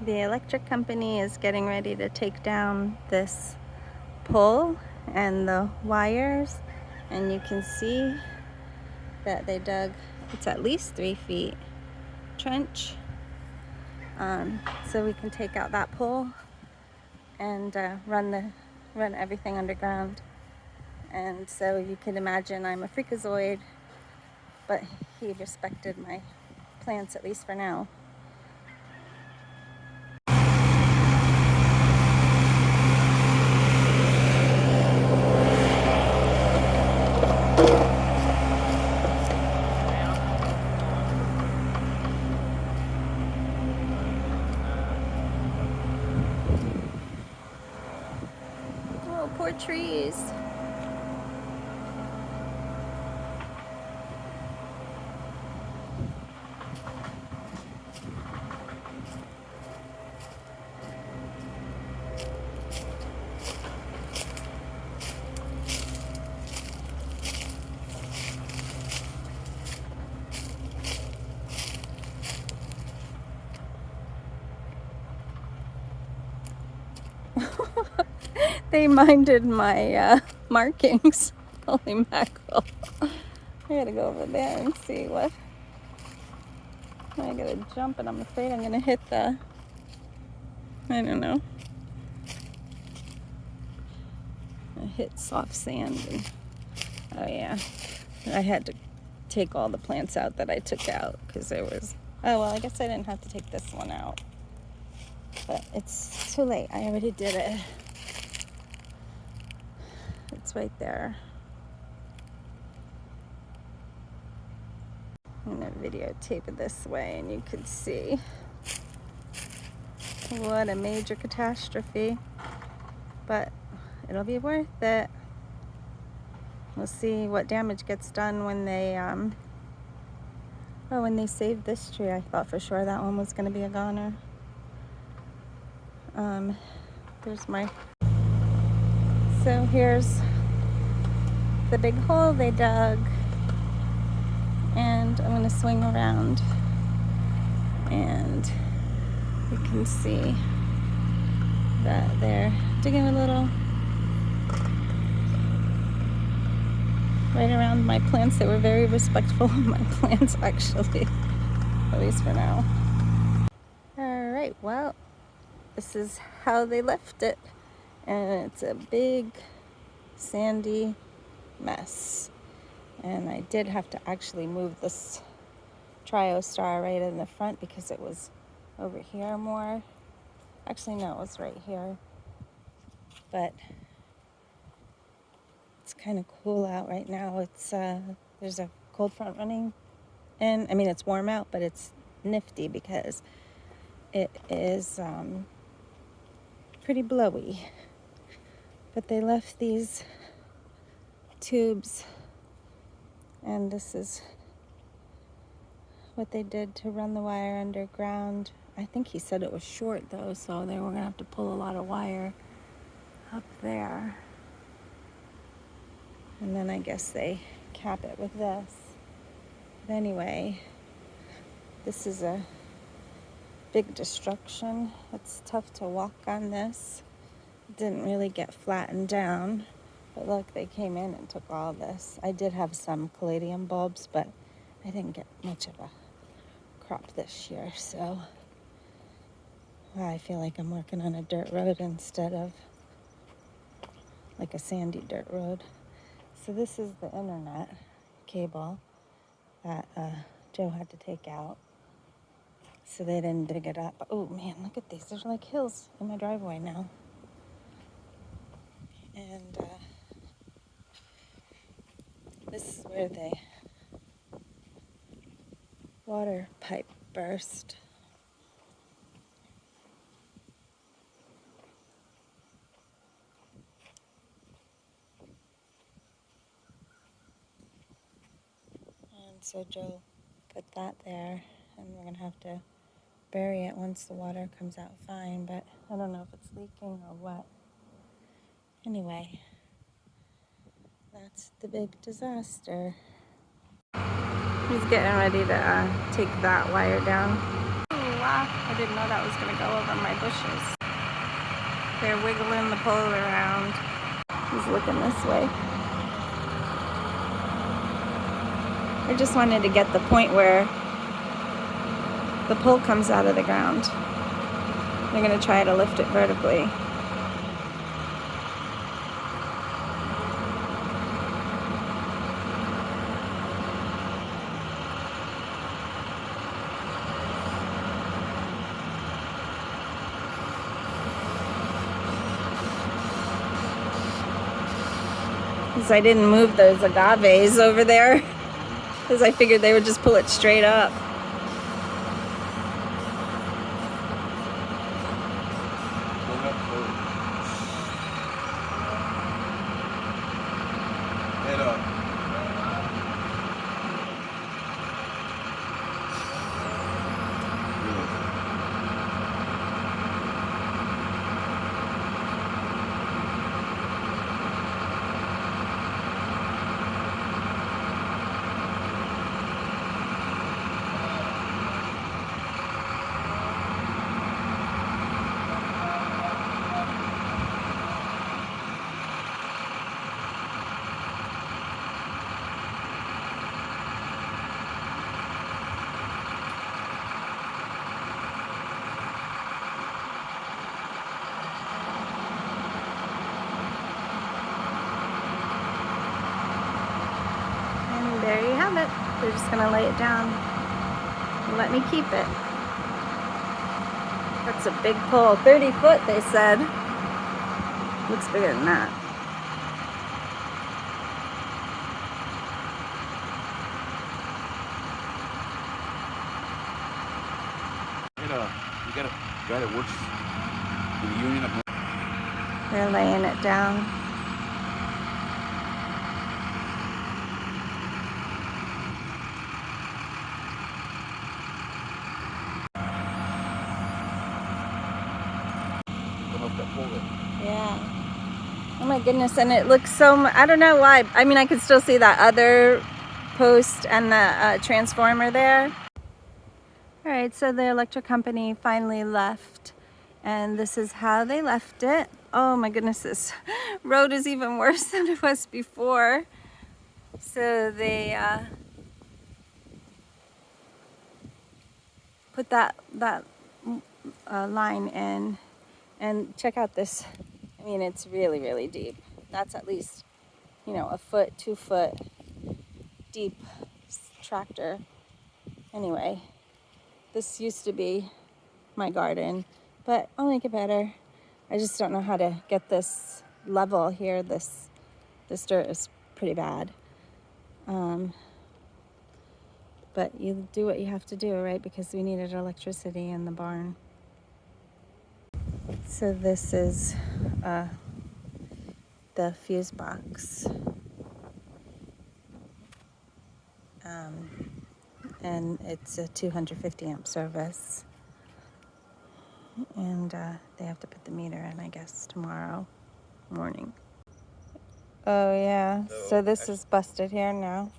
The electric company is getting ready to take down this pole and the wires, and you can see that they dug, it's at least 3 feet trench, so we can take out that pole and run everything underground. And so you can imagine I'm a freakazoid, but he respected my plants, at least for now. Oh, poor trees. They minded my markings. Holy mackerel. I gotta go over there and see what. I gotta jump, and I'm afraid I'm gonna hit the, I don't know. I hit soft sand, and oh yeah. I had to take all the plants out that I took out because there was, oh well, I guess I didn't have to take this one out. But it's too late. I already did it. It's right there. I'm gonna videotape it this way and you can see what a major catastrophe. But it'll be worth it. We'll see what damage gets done when they when they save this tree. I thought for sure that one was gonna be a goner. There's my, so here's the big hole they dug, and I'm gonna swing around and you can see that they're digging a little right around my plants. They were very respectful of my plants, actually, at least for now. All right, well, this is how they left it, and it's a big sandy mess. And I did have to actually move this trio star right in the front because it was over here more. Actually, no, it was right here. But it's kind of cool out right now. It's there's a cold front running, and I mean it's warm out, but it's nifty because it is pretty blowy. But they left these tubes, and this is what they did to run the wire underground. I think he said it was short though, so they were gonna have to pull a lot of wire up there. And then I guess they cap it with this. But anyway, this is a big destruction. It's tough to walk on this. It didn't really get flattened down. But look, they came in and took all this. I did have some caladium bulbs, but I didn't get much of a crop this year, so I feel like I'm working on a dirt road instead of like a sandy dirt road. So this is the internet cable that Joe had to take out, so they didn't dig it up. Oh man, look at these. There's like hills in my driveway now. And this is where the water pipe burst. And so Joe put that there, and we're gonna have to bury it once the water comes out fine, but I don't know if it's leaking or what. Anyway, that's the big disaster. He's getting ready to take that wire down. Wow. I didn't know that was going to go over my bushes. They're wiggling the pole around. He's looking this way. I just wanted to get the point where the pole comes out of the ground. They're going to try to lift it vertically. Because I didn't move those agaves over there, because I figured they would just pull it straight up. Head up. And there you have it. They're just going to lay it down and let me keep it. That's a big pole. 30 foot, they said. Looks bigger than that. You got a guy that works in the union up. They're laying it down. Come up that pole there. Yeah. Oh my goodness, and it looks so I don't know why. I mean, I could still see that other post and the transformer there. All right, so the electric company finally left, and this is how they left it. Oh my goodness, this road is even worse than it was before. So they put that line in, and check out this. I mean, it's really, really deep. That's at least, you know, a foot, 2 foot deep tractor. Anyway, this used to be my garden, but I'll make it better. I just don't know how to get this level here. This dirt is pretty bad. But you do what you have to do, right? Because we needed electricity in the barn. So this is the fuse box. And it's a 250 amp service. And they have to put the meter in, I guess, tomorrow morning. Oh yeah, so this is busted here now.